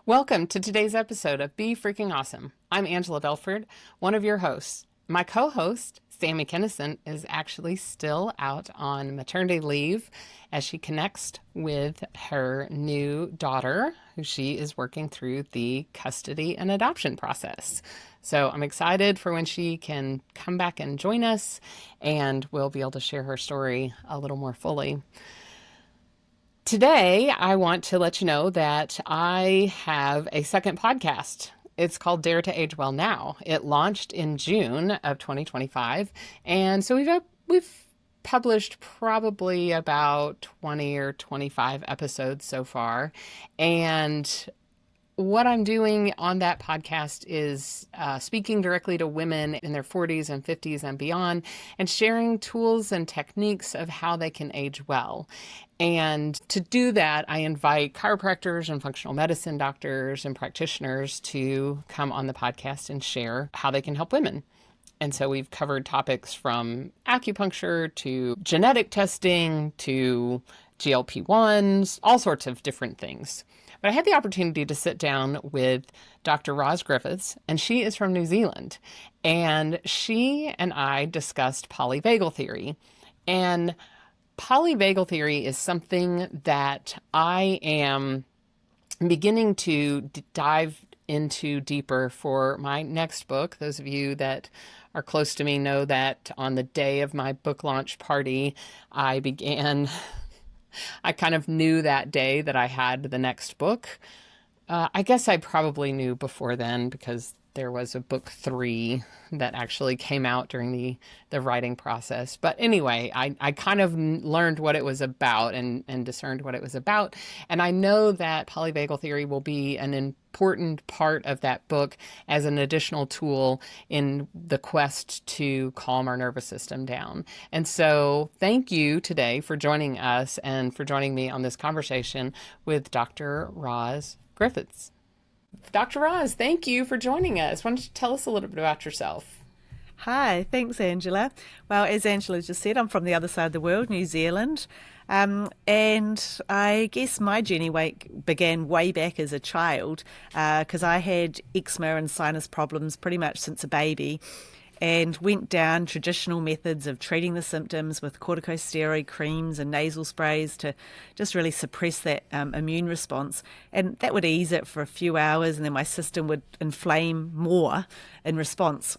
Welcome to today's episode of Be Freaking Awesome. I'm Angela Belford, one of your hosts. My co-host, Sammy Kennison, is actually still out on maternity leave as she connects with her new daughter, who she is working through the custody and adoption process. So I'm excited for when she can come back and join us, and we'll be able to share her story a little more fully. Today, I want to let you know that I have a second podcast. It's called Dare to Age Well Now. It launched in June of 2025. And so we've published probably about 20 or 25 episodes so far. And what I'm doing on that podcast is speaking directly to women in their 40s and 50s and beyond and sharing tools and techniques of how they can age well. And to do that, I invite chiropractors and functional medicine doctors and practitioners to come on the podcast and share how they can help women. And so we've covered topics from acupuncture to genetic testing to GLP-1s, all sorts of different things. But I had the opportunity to sit down with Dr. Roz Griffiths, and she is from New Zealand. And she and I discussed polyvagal theory. And polyvagal theory is something that I am beginning to dive into deeper for my next book. Those of you that are close to me know that on the day of my book launch party, I kind of knew that day that I had the next book. I guess I probably knew before then because there was a book 3 that actually came out during the writing process. But anyway, I kind of learned what it was about and discerned what it was about. And I know that polyvagal theory will be an important part of that book as an additional tool in the quest to calm our nervous system down. And so thank you today for joining us and for joining me on this conversation with Dr. Roz Griffiths. Dr. Roz, thank you for joining us. Why don't you tell us a little bit about yourself? Hi, thanks, Angela. Well, as Angela just said, I'm from the other side of the world, New Zealand. And I guess my journey began way back as a child because I had eczema and sinus problems pretty much since a baby, and went down traditional methods of treating the symptoms with corticosteroid creams and nasal sprays to just really suppress that immune response. And that would ease it for a few hours, and then my system would inflame more in response.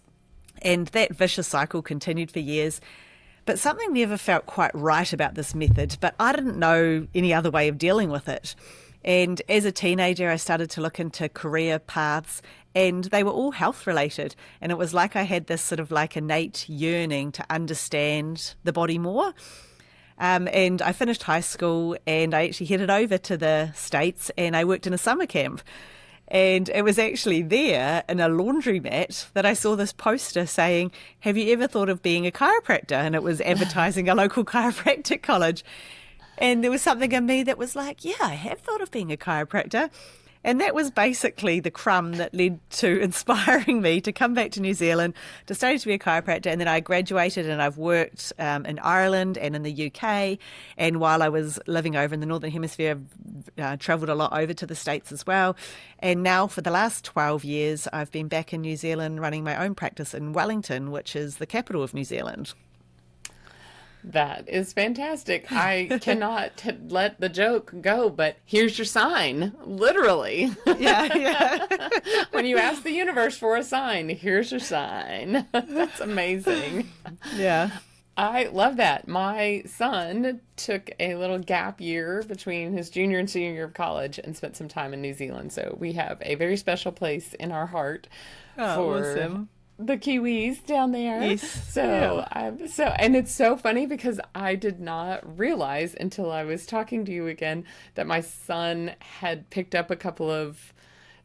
And that vicious cycle continued for years. But something never felt quite right about this method, but I didn't know any other way of dealing with it. And as a teenager, I started to look into career paths, and they were all health related. And it was like I had this sort of like innate yearning to understand the body more. And I finished high school and I actually headed over to the States and I worked in a summer camp. And it was actually there in a laundromat that I saw this poster saying, "Have you ever thought of being a chiropractor?" And it was advertising a local chiropractic college. And there was something in me that was like, yeah, I have thought of being a chiropractor. And that was basically the crumb that led to inspiring me to come back to New Zealand to study to be a chiropractor. And then I graduated and I've worked in Ireland and in the UK. And while I was living over in the Northern Hemisphere, I've travelled a lot over to the States as well. And now for the last 12 years, I've been back in New Zealand running my own practice in Wellington, which is the capital of New Zealand. That is fantastic. I cannot let the joke go, but here's your sign, literally. Yeah. When you ask the universe for a sign, here's your sign. That's amazing. Yeah. I love that. My son took a little gap year between his junior and senior year of college and spent some time in New Zealand. So we have a very special place in our heart for awesome. The Kiwis down there. Yes. So and it's so funny because I did not realize until I was talking to you again that my son had picked up a couple of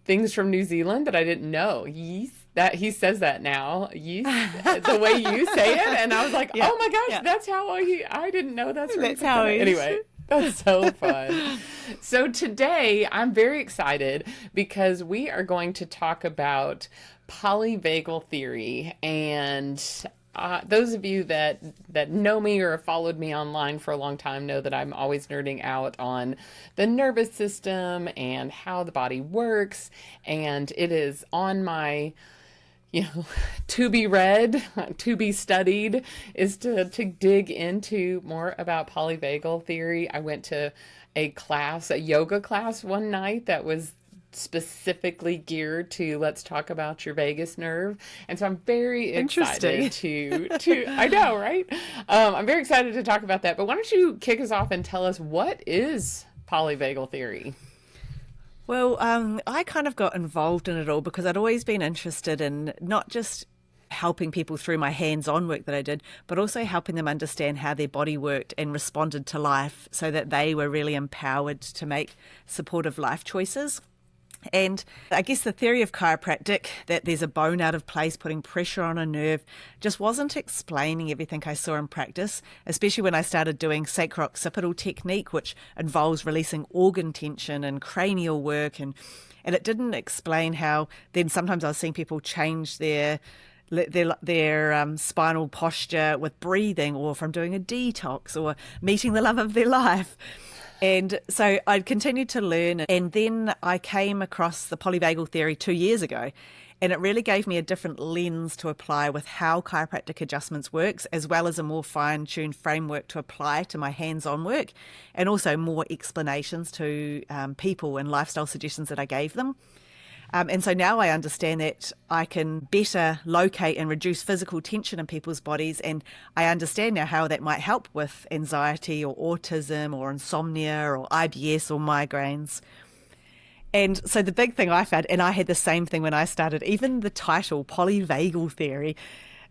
things from New Zealand that I didn't know. Yeast, that he says that now. Yeast, the way you say it, and I was like, Yeah. oh my gosh, Yeah. that's how I didn't know that's where That's how he anyway. That's so fun. So today I'm very excited because we are going to talk about polyvagal theory. And those of you that know me or have followed me online for a long time know that I'm always nerding out on the nervous system and how the body works. And it is on my, to be read, to be studied, is to dig into more about polyvagal theory. I went to a yoga class one night that was specifically geared to let's talk about your vagus nerve. And so I'm very excited to I know, right? I'm very excited to talk about that. But why don't you kick us off and tell us, what is polyvagal theory? Well, I kind of got involved in it all because I'd always been interested in not just helping people through my hands-on work that I did, but also helping them understand how their body worked and responded to life so that they were really empowered to make supportive life choices. And I guess the theory of chiropractic, that there's a bone out of place putting pressure on a nerve, just wasn't explaining everything I saw in practice, especially when I started doing sacro-occipital technique, which involves releasing organ tension and cranial work. And it didn't explain how then sometimes I was seeing people change their spinal posture with breathing, or from doing a detox, or meeting the love of their life. And so I continued to learn, and then I came across the polyvagal theory 2 years ago, and it really gave me a different lens to apply with how chiropractic adjustments works, as well as a more fine-tuned framework to apply to my hands-on work, and also more explanations to people and lifestyle suggestions that I gave them. And so now I understand that I can better locate and reduce physical tension in people's bodies. And I understand now how that might help with anxiety or autism or insomnia or IBS or migraines. And so the big thing I found, and I had the same thing when I started, even the title, polyvagal theory,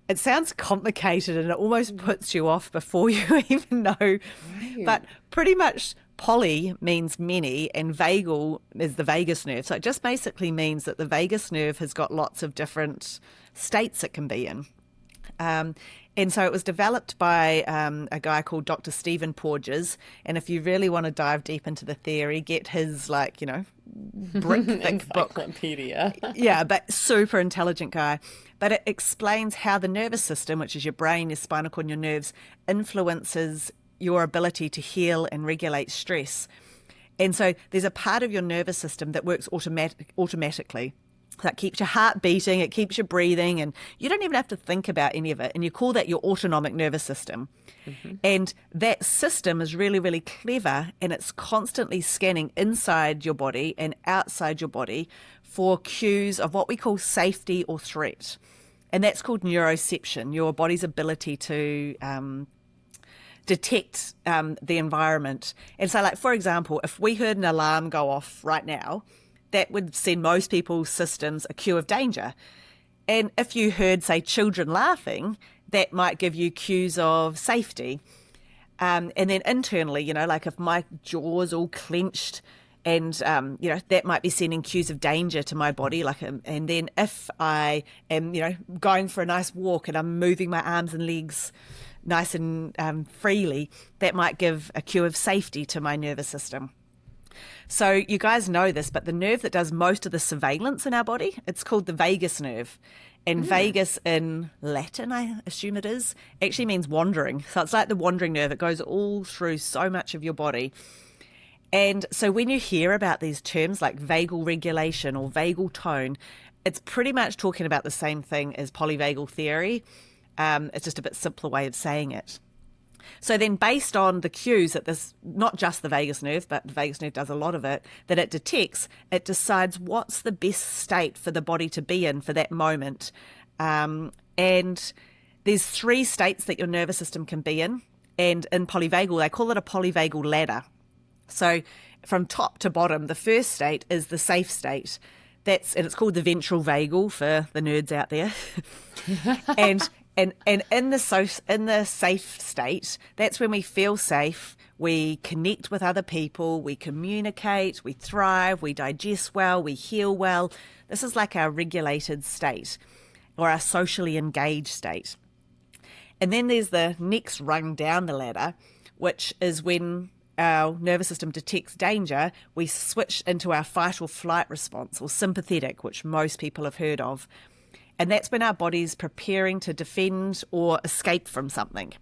it sounds complicated and it almost puts you off before you even know. Right. But pretty much poly means many, and vagal is the vagus nerve. So it just basically means that the vagus nerve has got lots of different states it can be in. And so it was developed by a guy called Dr. Stephen Porges. And if you really want to dive deep into the theory, get his, brick thick book. Encyclopedia. Yeah, but super intelligent guy. But it explains how the nervous system, which is your brain, your spinal cord, and your nerves, influences your ability to heal and regulate stress. And so there's a part of your nervous system that works automatically. That keeps your heart beating, it keeps your breathing, and you don't even have to think about any of it. And you call that your autonomic nervous system. Mm-hmm. And that system is really, really clever, and it's constantly scanning inside your body and outside your body for cues of what we call safety or threat. And that's called neuroception, your body's ability to detect the environment. And so, for example, if we heard an alarm go off right now, that would send most people's systems a cue of danger. And if you heard, say, children laughing, that might give you cues of safety. And then internally, if my jaw's all clenched, and, that might be sending cues of danger to my body. And then if I am, going for a nice walk and I'm moving my arms and legs nice and freely, that might give a cue of safety to my nervous system. So you guys know this, but the nerve that does most of the surveillance in our body, it's called the vagus nerve. And vagus in Latin, I assume it is, actually means wandering. So it's like the wandering nerve. It goes all through so much of your body. And so when you hear about these terms like vagal regulation or vagal tone, it's pretty much talking about the same thing as polyvagal theory. It's just a bit simpler way of saying it. So then based on the cues that this, not just the vagus nerve, but the vagus nerve does a lot of it, that it detects, it decides what's the best state for the body to be in for that moment. And there's 3 states that your nervous system can be in. And in polyvagal, they call it a polyvagal ladder. So from top to bottom, the first state is the safe state. And it's called the ventral vagal for the nerds out there. And in the safe state, that's when we feel safe, we connect with other people, we communicate, we thrive, we digest well, we heal well. This is like our regulated state or our socially engaged state. And then there's the next rung down the ladder, which is when our nervous system detects danger, we switch into our fight or flight response, or sympathetic, which most people have heard of. And that's when our body's preparing to defend or escape from something.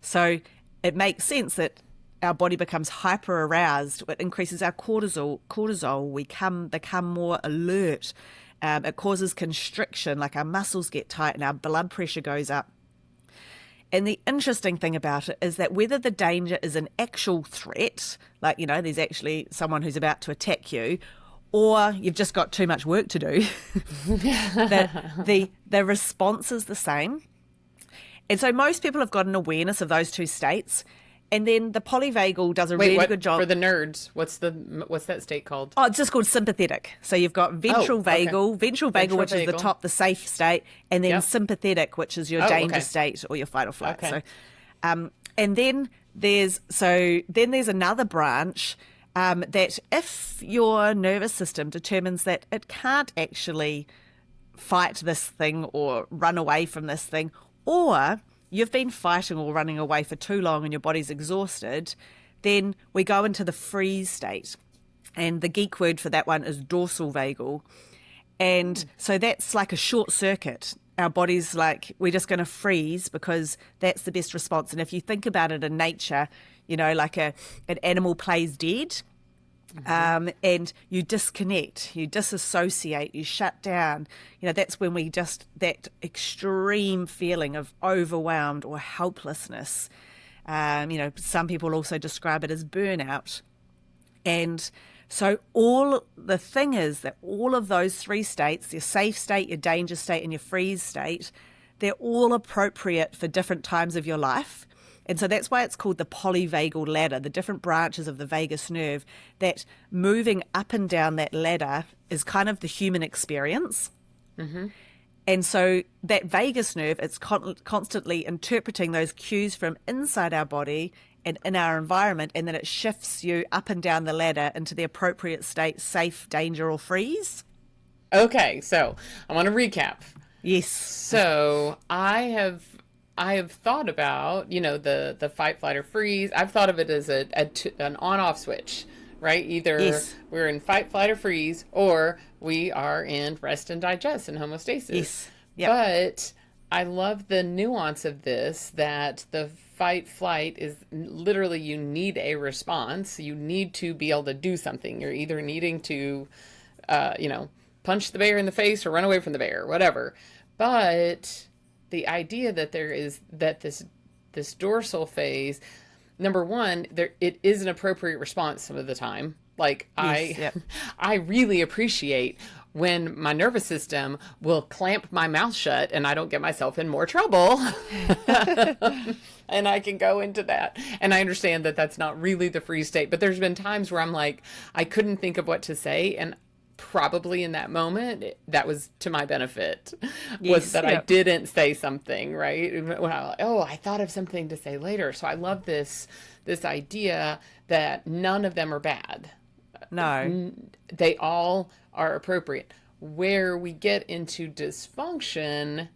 So it makes sense that our body becomes hyper aroused. It increases our cortisol. We become more alert. It causes constriction, like our muscles get tight and our blood pressure goes up. And the interesting thing about it is that whether the danger is an actual threat, like, there's actually someone who's about to attack you, or you've just got too much work to do, the response is the same. And so most people have got an awareness of those two states. And then the polyvagal does a really good job. For the nerds, what's that state called? Oh, it's just called sympathetic. So you've got ventral vagal, which is the top, the safe state, and then sympathetic, which is your danger state or your fight or flight. Okay. So, and then there's another branch that if your nervous system determines that it can't actually fight this thing or run away from this thing, or you've been fighting or running away for too long and your body's exhausted, then we go into the freeze state. And the geek word for that one is dorsal vagal. And so that's like a short circuit. Our body's like, we're just going to freeze because that's the best response. And if you think about it in nature, like an animal plays dead. And you disconnect, you disassociate, you shut down. That's when that extreme feeling of overwhelmed or helplessness. Some people also describe it as burnout. And so the thing is that all of those three states, your safe state, your danger state, and your freeze state, they're all appropriate for different times of your life. And so that's why it's called the polyvagal ladder, the different branches of the vagus nerve, that moving up and down that ladder is kind of the human experience. Mm-hmm. And so that vagus nerve, it's constantly interpreting those cues from inside our body and in our environment, and then it shifts you up and down the ladder into the appropriate state, safe, danger, or freeze. Okay, so I want to recap. Yes. So I have thought about, the fight, flight, or freeze. I've thought of it as an on-off switch, right? Either we're in fight, flight, or freeze, or we are in rest and digest and homeostasis. Yes. Yep. But I love the nuance of this, that the fight, flight is literally you need a response. You need to be able to do something. You're either needing to, punch the bear in the face or run away from the bear, whatever. But the idea that this dorsal phase, number one, it is an appropriate response some of the time. Like I really appreciate when my nervous system will clamp my mouth shut and I don't get myself in more trouble. And I can go into that. And I understand that that's not really the freeze state, but there's been times where I'm like, I couldn't think of what to say, and probably in that moment that was to my benefit, was that I didn't say something, right? When I thought of something to say later. So I love this idea that none of them are bad. No, they all are appropriate. Where we get into dysfunction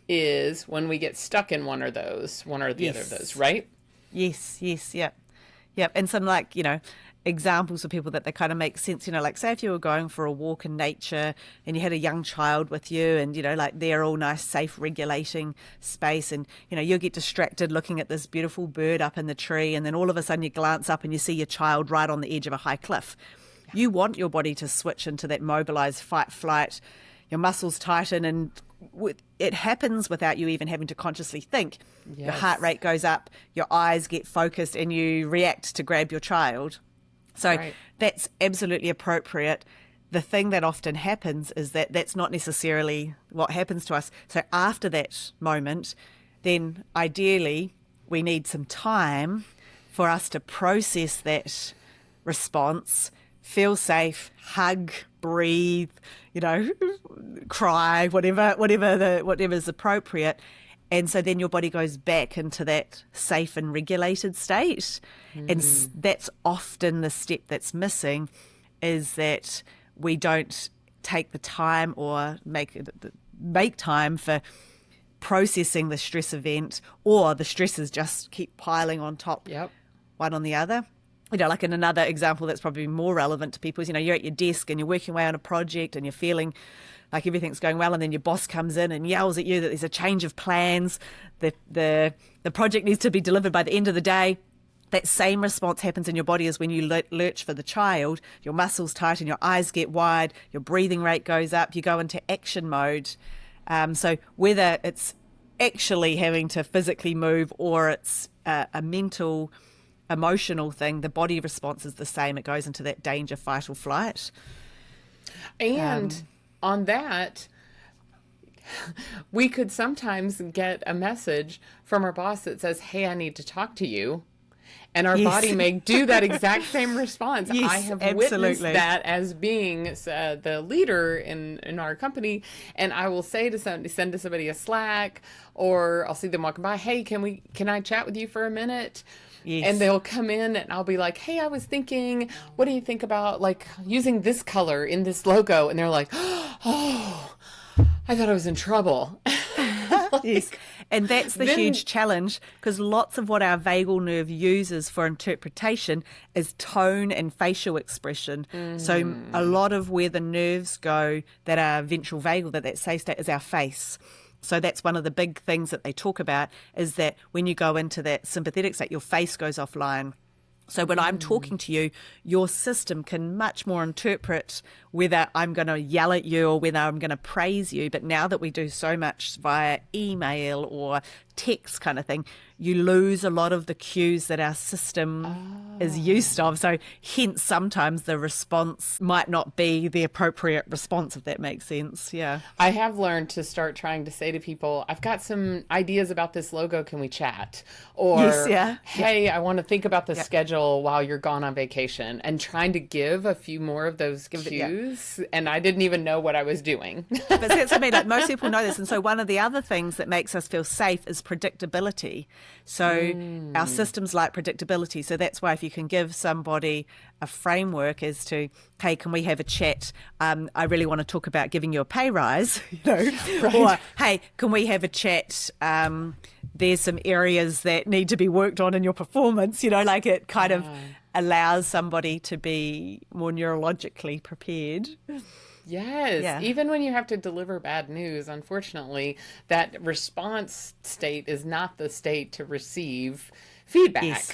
is when we get stuck in one or the other of those, right? Yes, yep. And some examples of people that they kind of make sense, like say if you were going for a walk in nature and you had a young child with you and, they're all nice, safe, regulating space, and, you'll get distracted looking at this beautiful bird up in the tree, and then all of a sudden you glance up and you see your child right on the edge of a high cliff. You want your body to switch into that mobilized fight, flight, your muscles tighten, and it happens without you even having to consciously think. Yes. Your heart rate goes up, your eyes get focused, and you react to grab your child. So that's absolutely appropriate. The thing that often happens is that that's not necessarily what happens to us. So after that moment, then ideally we need some time for us to process that response, feel safe, hug, breathe, cry, whatever's appropriate. And so then your body goes back into that safe and regulated state. And that's often the step that's missing, is that we don't take the time or make time for processing the stress event, or the stresses just keep piling on top, one on the other. like in another example that's probably more relevant to people is, you're at your desk and you're working away on a project and you're feeling like everything's going well, and then your boss comes in and yells at you that there's a change of plans, the project needs to be delivered by the end of the day. That same response happens in your body as when you lurch for the child. Your muscles tighten, your eyes get wide, your breathing rate goes up, you go into action mode. So whether it's actually having to physically move or it's a mental, emotional thing, the body response is the same. It goes into that danger, fight or flight. And on that, we could sometimes get a message from our boss that says, hey, I need to talk to you. And our body may do that exact same response. Yes, I have absolutely. witnessed that as being the leader in our company. And I will say to send to somebody a Slack, or I'll see them walking by, hey, can I chat with you for a minute? Yes. And they'll come in and I'll be like, hey, I was thinking, what do you think about like using this color in this logo? And they're like, oh, I thought I was in trouble. Yes. And that's the huge challenge, because lots of what our vagal nerve uses for interpretation is tone and facial expression. So a lot of where the nerves go that are ventral vagal, that safe state, is our face. So that's one of the big things that they talk about, is that when you go into that sympathetic state, your face goes offline. So when I'm talking to you, your system can much more interpret whether I'm going to yell at you or whether I'm going to praise you. But now that we do so much via email or text kind of thing, you lose a lot of the cues that our system is used of. So hence sometimes the response might not be the appropriate response, if that makes sense. Yeah. I have learned to start trying to say to people, I've got some ideas about this logo. Can we chat? Or, yes, yeah. Hey, I want to think about the schedule while you're gone on vacation, and trying to give a few more of those cues. And I didn't even know what I was doing. But that's what I mean. Like, most people know this. And so one of the other things that makes us feel safe is predictability. So our systems like predictability. So that's why if you can give somebody a framework as to, hey, can we have a chat? I really want to talk about giving you a pay rise, Right. Or, hey, can we have a chat? There's some areas that need to be worked on in your performance, like it kind of allows somebody to be more neurologically prepared. Yes. Yeah. Even when you have to deliver bad news, unfortunately, that response state is not the state to receive feedback. Yes.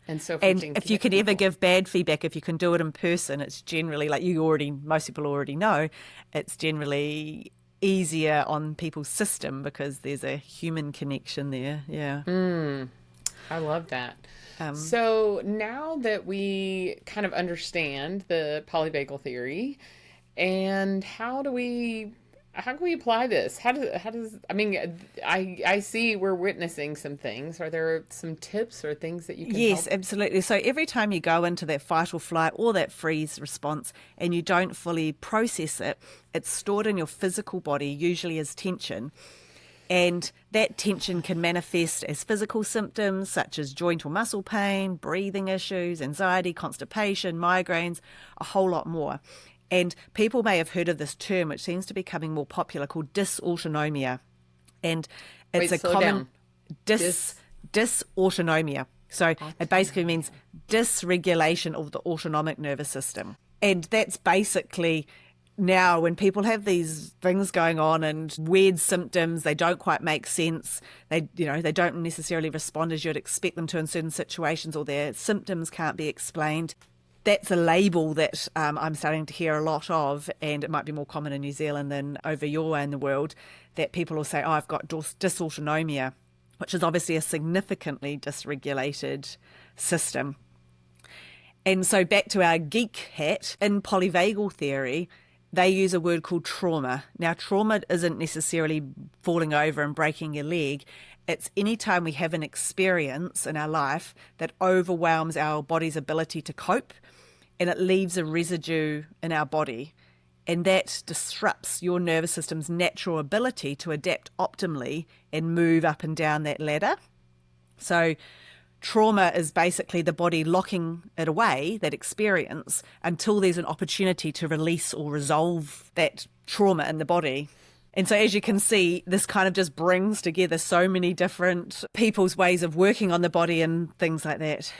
And so if you can ever give bad feedback, if you can do it in person, it's generally, like most people already know, it's generally easier on people's system because there's a human connection there. Yeah. I love that. So now that we kind of understand the polyvagal theory, and how can we apply this? How does I mean, I see we're witnessing some things. Are there some tips or things that you can Yes, help? absolutely. So every time you go into that fight or flight or that freeze response and you don't fully process it, it's stored in your physical body, usually as tension. And that tension can manifest as physical symptoms such as joint or muscle pain, breathing issues, anxiety, constipation, migraines, a whole lot more. And people may have heard of this term, which seems to be becoming more popular, called dysautonomia. And it's a common dysautonomia. So it basically means dysregulation of the autonomic nervous system. And that's basically now when people have these things going on and weird symptoms, they don't quite make sense. They don't necessarily respond as you'd expect them to in certain situations, or their symptoms can't be explained. That's a label that I'm starting to hear a lot of, and it might be more common in New Zealand than over your way in the world, that people will say, oh, I've got dysautonomia, which is obviously a significantly dysregulated system. And so back to our geek hat, in polyvagal theory, they use a word called trauma. Now, trauma isn't necessarily falling over and breaking your leg. It's any time we have an experience in our life that overwhelms our body's ability to cope, and it leaves a residue in our body. And that disrupts your nervous system's natural ability to adapt optimally and move up and down that ladder. So trauma is basically the body locking it away, that experience, until there's an opportunity to release or resolve that trauma in the body. And so as you can see, this kind of just brings together so many different people's ways of working on the body and things like that.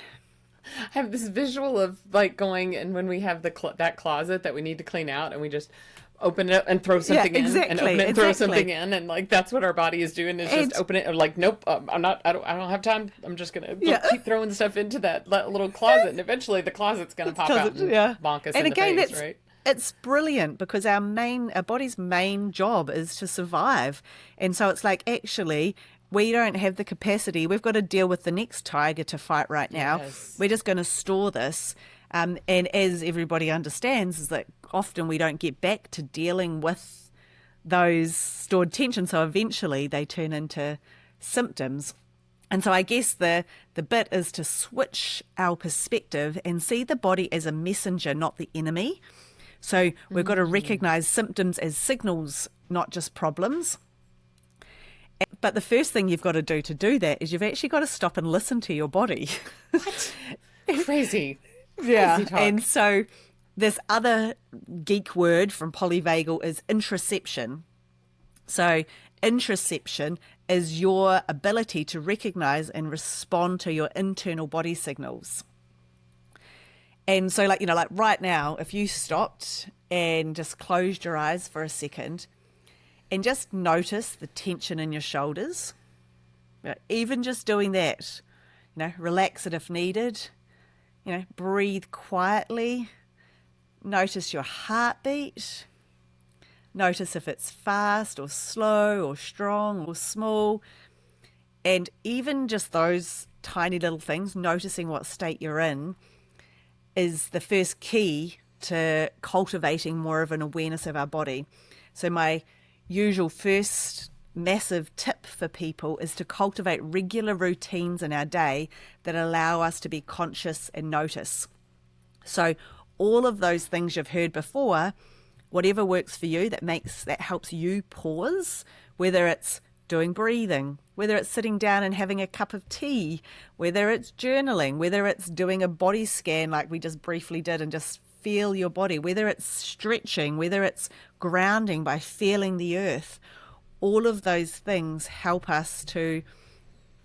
I have this visual of like going and when we have that closet that we need to clean out and we just open it up and throw something in and open it and throw something in, and like that's what our body is doing, is just open it and like, nope, I don't have time, I'm just gonna keep throwing stuff into that little closet, and eventually the closet's gonna pop out and bonk us in the face, right? It's brilliant because our body's main job is to survive. And so it's like, actually, we don't have the capacity. We've got to deal with the next tiger to fight right now. Yes. We're just going to store this. And as everybody understands, is that often we don't get back to dealing with those stored tensions. So eventually they turn into symptoms. And so I guess the bit is to switch our perspective and see the body as a messenger, not the enemy. So we've got to recognize symptoms as signals, not just problems. But the first thing you've got to do that is you've actually got to stop and listen to your body. What? Crazy. Yeah. Crazy talk. And so this other geek word from polyvagal is interoception. So interoception is your ability to recognize and respond to your internal body signals. And so like right now, if you stopped and just closed your eyes for a second and just notice the tension in your shoulders, even just doing that, relax it if needed, breathe quietly, notice your heartbeat, notice if it's fast or slow or strong or small, and even just those tiny little things, noticing what state you're in, is the first key to cultivating more of an awareness of our body. So my usual first massive tip for people is to cultivate regular routines in our day that allow us to be conscious and notice. So all of those things you've heard before, whatever works for you, that helps you pause, whether it's doing breathing, whether it's sitting down and having a cup of tea, whether it's journaling, whether it's doing a body scan like we just briefly did and just feel your body, whether it's stretching, whether it's grounding by feeling the earth. All of those things help us to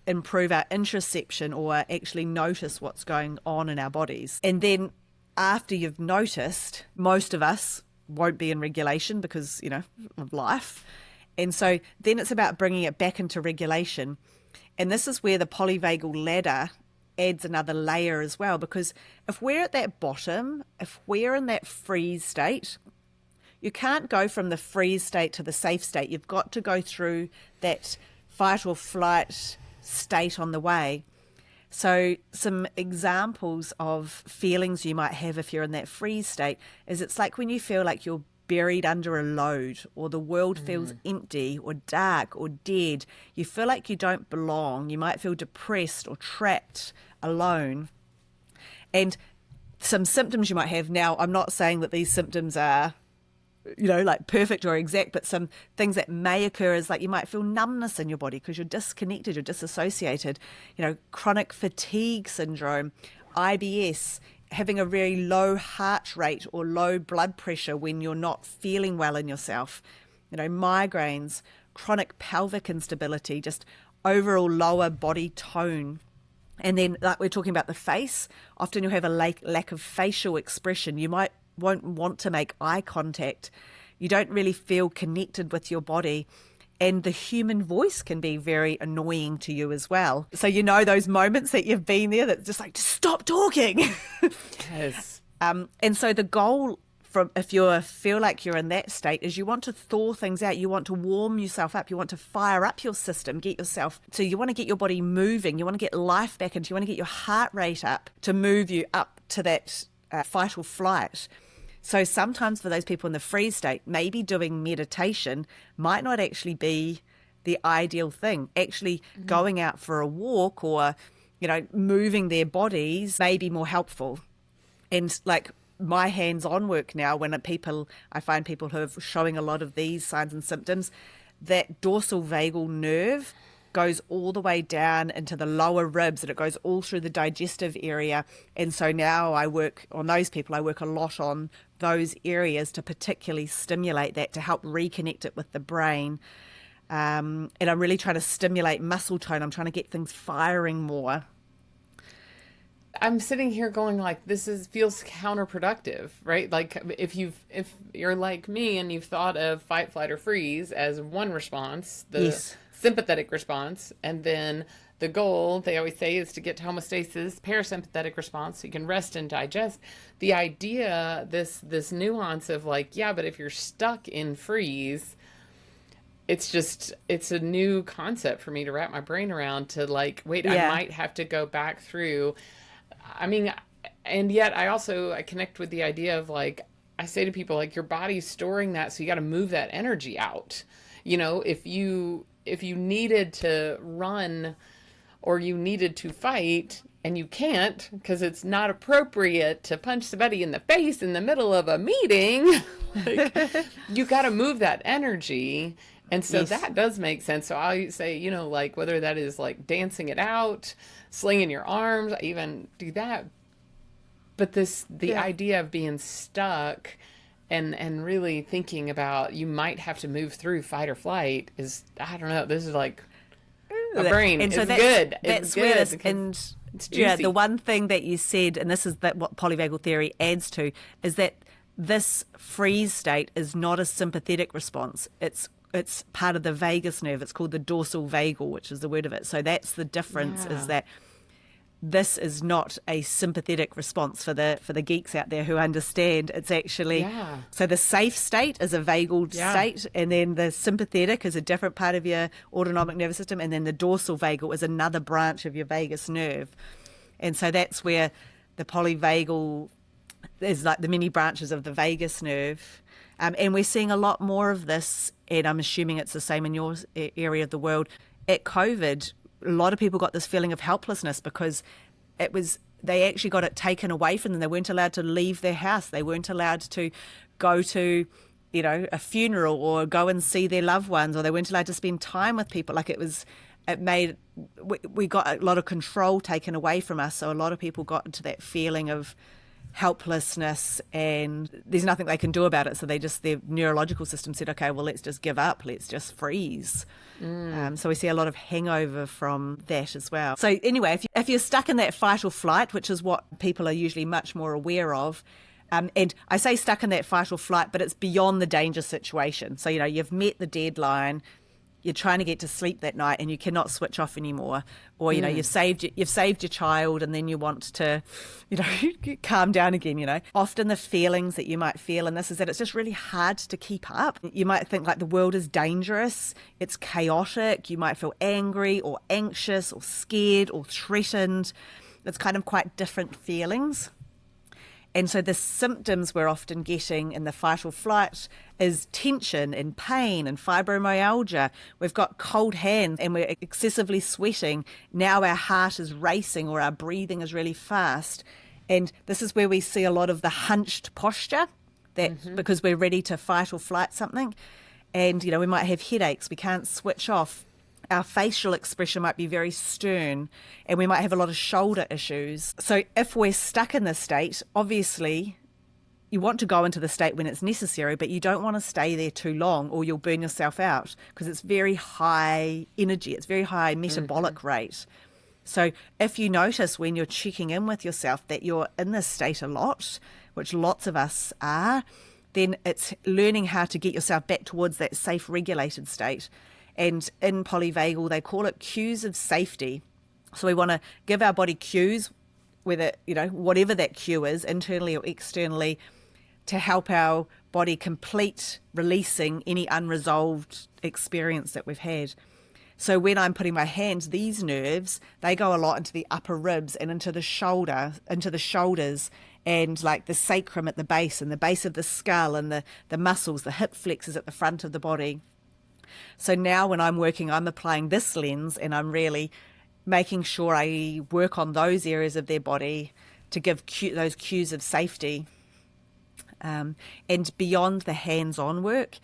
improve our interoception, or actually notice what's going on in our bodies. And then after you've noticed, most of us won't be in regulation because, of life. And so then it's about bringing it back into regulation. And this is where the polyvagal ladder adds another layer as well, because if we're at that bottom, if we're in that freeze state, you can't go from the freeze state to the safe state. You've got to go through that fight or flight state on the way. So some examples of feelings you might have if you're in that freeze state is it's like when you feel like you're buried under a load, or the world feels empty or dark or dead. You feel like you don't belong. You might feel depressed or trapped, alone. And some symptoms you might have now, I'm not saying that these symptoms are, like perfect or exact, but some things that may occur is like you might feel numbness in your body because you're disconnected, you're disassociated, chronic fatigue syndrome, IBS, having a very low heart rate or low blood pressure when you're not feeling well in yourself, migraines, chronic pelvic instability, just overall lower body tone. And then like we're talking about the face, often you'll have a lack of facial expression. You won't want to make eye contact. You don't really feel connected with your body. And the human voice can be very annoying to you as well. So those moments that you've been there that's just like, just stop talking. Yes. And so the goal if you feel like you're in that state is you want to thaw things out. You want to warm yourself up. You want to fire up your system, so you want to get your body moving. You want to get life back into, you want to get your heart rate up to move you up to that fight or flight. So sometimes for those people in the freeze state, maybe doing meditation might not actually be the ideal thing. Actually going out for a walk or, moving their bodies may be more helpful. And like my hands-on work now, I find people who are showing a lot of these signs and symptoms, that dorsal vagal nerve goes all the way down into the lower ribs, and it goes all through the digestive area. And so now I work on those people. I work a lot on those areas to particularly stimulate that, to help reconnect it with the brain. And I'm really trying to stimulate muscle tone. I'm trying to get things firing more. I'm sitting here going like this is feels counterproductive, right? Like if you're like me and you've thought of fight, flight, or freeze as one response, the Yes. sympathetic response, and then the goal they always say is to get to homeostasis, parasympathetic response, so you can rest and digest. The idea, this nuance of like, yeah, but if you're stuck in freeze, it's a new concept for me to wrap my brain around to like, wait, I Yeah. might have to go back through. I mean, and yet I connect with the idea of like, I say to people like your body's storing that, so you got to move that energy out. If you needed to run or you needed to fight and you can't because it's not appropriate to punch somebody in the face in the middle of a meeting, like, you got to move that energy. And so Yes. that does make sense. So I say, like whether that is like dancing it out, slinging your arms, I even do that. But the Yeah. idea of being stuck and really thinking about you might have to move through fight or flight is, I don't know, this is like my brain And so is good. It's that's where good this, because and it's yeah, juicy. the one thing that you said, and this is that what polyvagal theory adds to, is that this freeze state is not a sympathetic response. It's part of the vagus nerve. It's called the dorsal vagal, which is the word of it. So that's the difference, is Yeah. that this is not a sympathetic response for the geeks out there who understand. It's actually, Yeah. so the safe state is a vagal Yeah. state, and then the sympathetic is a different part of your autonomic nervous system, and then the dorsal vagal is another branch of your vagus nerve. And so that's where the polyvagal is like the many branches of the vagus nerve. And we're seeing a lot more of this, and I'm assuming it's the same in your area of the world. At COVID, a lot of people got this feeling of helplessness because they actually got it taken away from them. They weren't allowed to leave their house. They weren't allowed to go to, a funeral or go and see their loved ones, or they weren't allowed to spend time with people. Like we got a lot of control taken away from us. So a lot of people got into that feeling of helplessness, and there's nothing they can do about it. So their neurological system said, okay, well, let's just give up. Let's just freeze. So we see a lot of hangover from that as well. So anyway, if you're stuck in that fight or flight, which is what people are usually much more aware of, and I say stuck in that fight or flight, but it's beyond the danger situation. So, you've met the deadline, you're trying to get to sleep that night and you cannot switch off anymore, or you've saved your child and then you want to calm down again. Often the feelings that you might feel in this is that it's just really hard to keep up. You might think like the world is dangerous, it's chaotic, you might feel angry or anxious or scared or threatened. It's kind of quite different feelings. And so the symptoms we're often getting in the fight or flight is tension and pain and fibromyalgia. We've got cold hands and we're excessively sweating. Now our heart is racing or our breathing is really fast. And this is where we see a lot of the hunched posture, that because we're ready to fight or flight something. And, we might have headaches. We can't switch off. Our facial expression might be very stern, and we might have a lot of shoulder issues. So if we're stuck in this state, obviously you want to go into the state when it's necessary, but you don't want to stay there too long or you'll burn yourself out, because it's very high energy. It's very high metabolic rate. So if you notice when you're checking in with yourself that you're in this state a lot, which lots of us are, then it's learning how to get yourself back towards that safe regulated state. And in polyvagal, they call it cues of safety. So we want to give our body cues, whether, whatever that cue is, internally or externally, to help our body complete releasing any unresolved experience that we've had. So when I'm putting my hands, these nerves, they go a lot into the upper ribs and into the shoulders, and like the sacrum at the base and the base of the skull, and the muscles, the hip flexors at the front of the body. So now when I'm working, I'm applying this lens and I'm really making sure I work on those areas of their body to give those cues of safety. And beyond the hands-on work,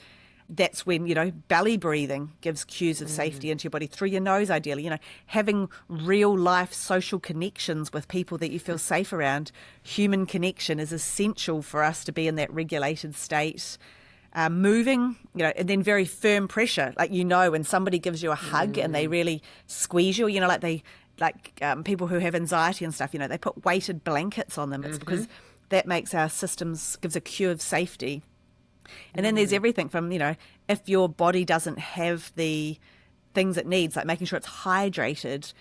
that's when, belly breathing gives cues of safety into your body through your nose, ideally. Having real life social connections with people that you feel safe around. Human connection is essential for us to be in that regulated state. Moving, and then very firm pressure. Like, when somebody gives you a hug and they really squeeze you, like like people who have anxiety and stuff, they put weighted blankets on them. It's because that makes our systems, gives a cue of safety. And then there's everything from, if your body doesn't have the things it needs, like making sure it's hydrated,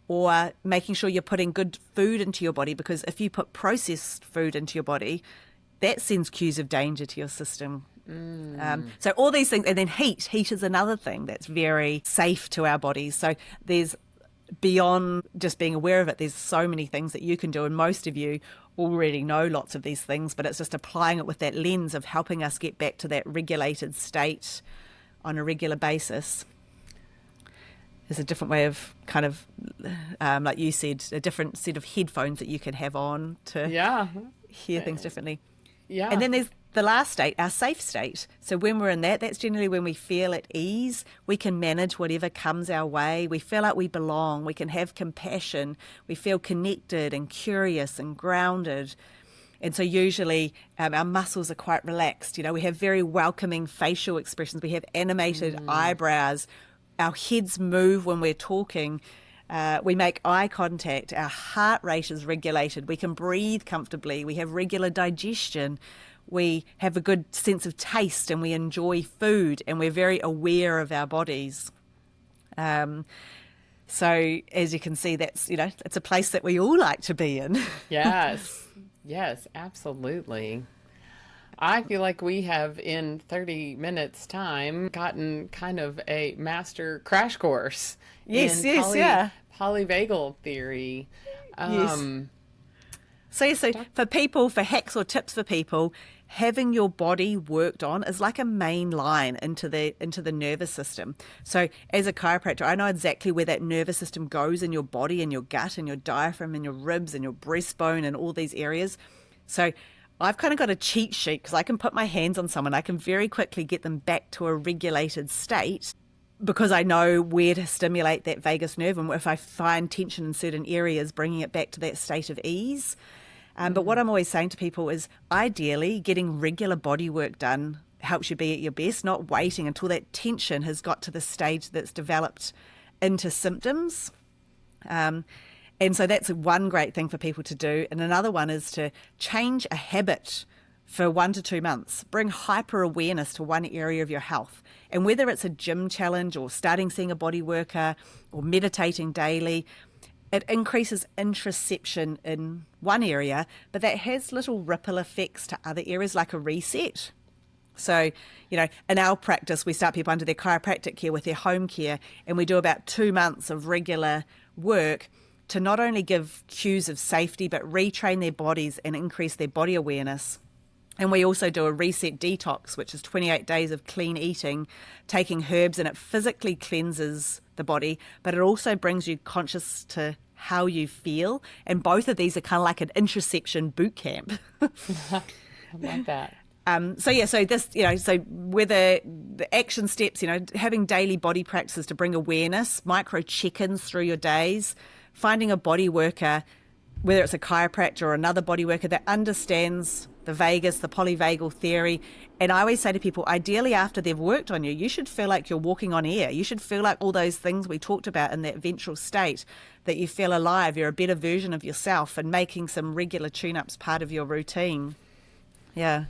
or making sure you're putting good food into your body, because if you put processed food into your body, that sends cues of danger to your system. So all these things, and then heat is another thing that's very safe to our bodies. So there's, beyond just being aware of it, there's so many things that you can do, and most of you already know lots of these things, but it's just applying it with that lens of helping us get back to that regulated state on a regular basis. There's a different way of kind of, like you said, a different set of headphones that you can have on to hear things differently. Yeah. And then there's the last state, our safe state. So when we're in that, that's generally when we feel at ease. We can manage whatever comes our way. We feel like we belong. We can have compassion. We feel connected and curious and grounded. And so usually our muscles are quite relaxed. We have very welcoming facial expressions. We have animated eyebrows. Our heads move when we're talking. We make eye contact. Our heart rate is regulated. We can breathe comfortably. We have regular digestion. We have a good sense of taste, and we enjoy food, and we're very aware of our bodies. So as you can see, that's, it's a place that we all like to be in. Yes, absolutely. I feel like we have, in 30 minutes time, gotten kind of a master crash course in polyvagal theory. So for people, for hacks or tips for people, having your body worked on is like a main line into the nervous system. So as a chiropractor, I know exactly where that nervous system goes in your body, and your gut, and your diaphragm, and your ribs, and your breastbone, and all these areas. So I've kind of got a cheat sheet, because I can put my hands on someone. I can very quickly get them back to a regulated state, because I know where to stimulate that vagus nerve, and if I find tension in certain areas, bringing it back to that state of ease. But what I'm always saying to people is, ideally, getting regular body work done helps you be at your best, not waiting until that tension has got to the stage that's developed into symptoms. And so that's one great thing for people to do. And another one is to change a habit for 1 to 2 months. Bring hyper awareness to one area of your health. And whether it's a gym challenge, or starting seeing a body worker, or meditating daily, it increases interoception in one area, but that has little ripple effects to other areas, like a reset. So, in our practice, we start people under their chiropractic care with their home care, and we do about 2 months of regular work to not only give cues of safety, but retrain their bodies and increase their body awareness. And we also do a reset detox, which is 28 days of clean eating, taking herbs, and it physically cleanses the body, but it also brings you conscious to how you feel. And both of these are kind of like an interoception boot camp. I like that. So whether the action steps, having daily body practices to bring awareness, micro check-ins through your days, finding a body worker, whether it's a chiropractor or another body worker that understands the vagus, the polyvagal theory. And I always say to people, ideally after they've worked on you, you should feel like you're walking on air. You should feel like all those things we talked about in that ventral state, that you feel alive, you're a better version of yourself, and making some regular tune-ups part of your routine. Yeah.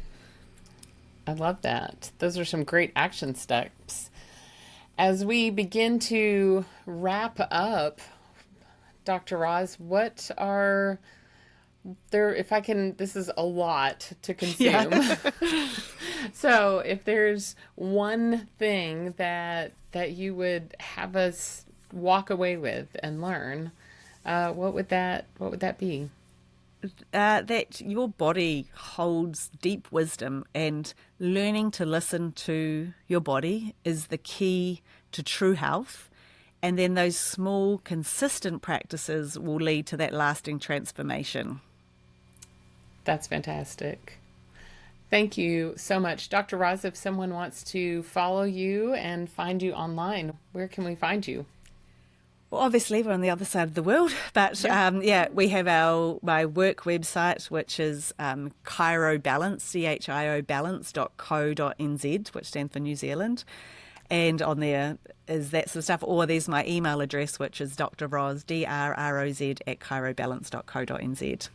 I love that. Those are some great action steps. As we begin to wrap up, Dr. Roz, what are there, if I can, this is a lot to consume. Yeah. So if there's one thing that you would have us walk away with and learn, what would that be? That your body holds deep wisdom, and learning to listen to your body is the key to true health. And then those small, consistent practices will lead to that lasting transformation. That's fantastic. Thank you so much. Dr. Roz, if someone wants to follow you and find you online, where can we find you? Well, obviously, we're on the other side of the world, but we have my work website, which is chirobalance, CHIObalance.co.nz, which stands for New Zealand. And on there is that sort of stuff. Or there's my email address, which is drroz, DRROZ, at chirobalance.co.nz.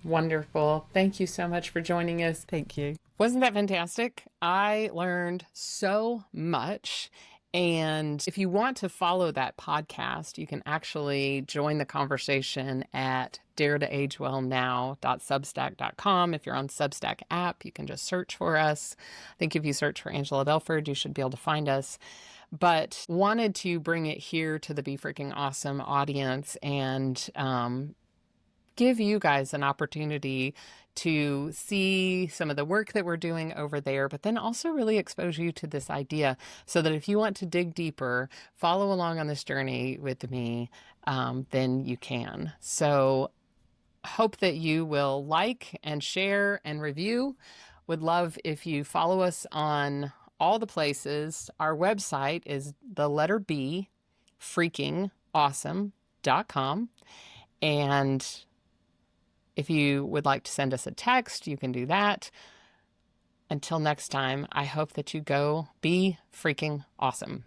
Wonderful. Thank you so much for joining us. Thank you. Wasn't that fantastic? I learned so much. And if you want to follow that podcast, you can actually join the conversation at daretoagewellnow.substack.com. If you're on Substack app, you can just search for us. I think if you search for Angela Belford, you should be able to find us. But wanted to bring it here to the Be Freaking Awesome audience and give you guys an opportunity to see some of the work that we're doing over there, but then also really expose you to this idea so that if you want to dig deeper, follow along on this journey with me, then you can. So hope that you will like and share and review. Would love if you follow us on all the places. Our website is the letter B, freakingawesome.com. And if you would like to send us a text, you can do that. Until next time, I hope that you go be freaking awesome.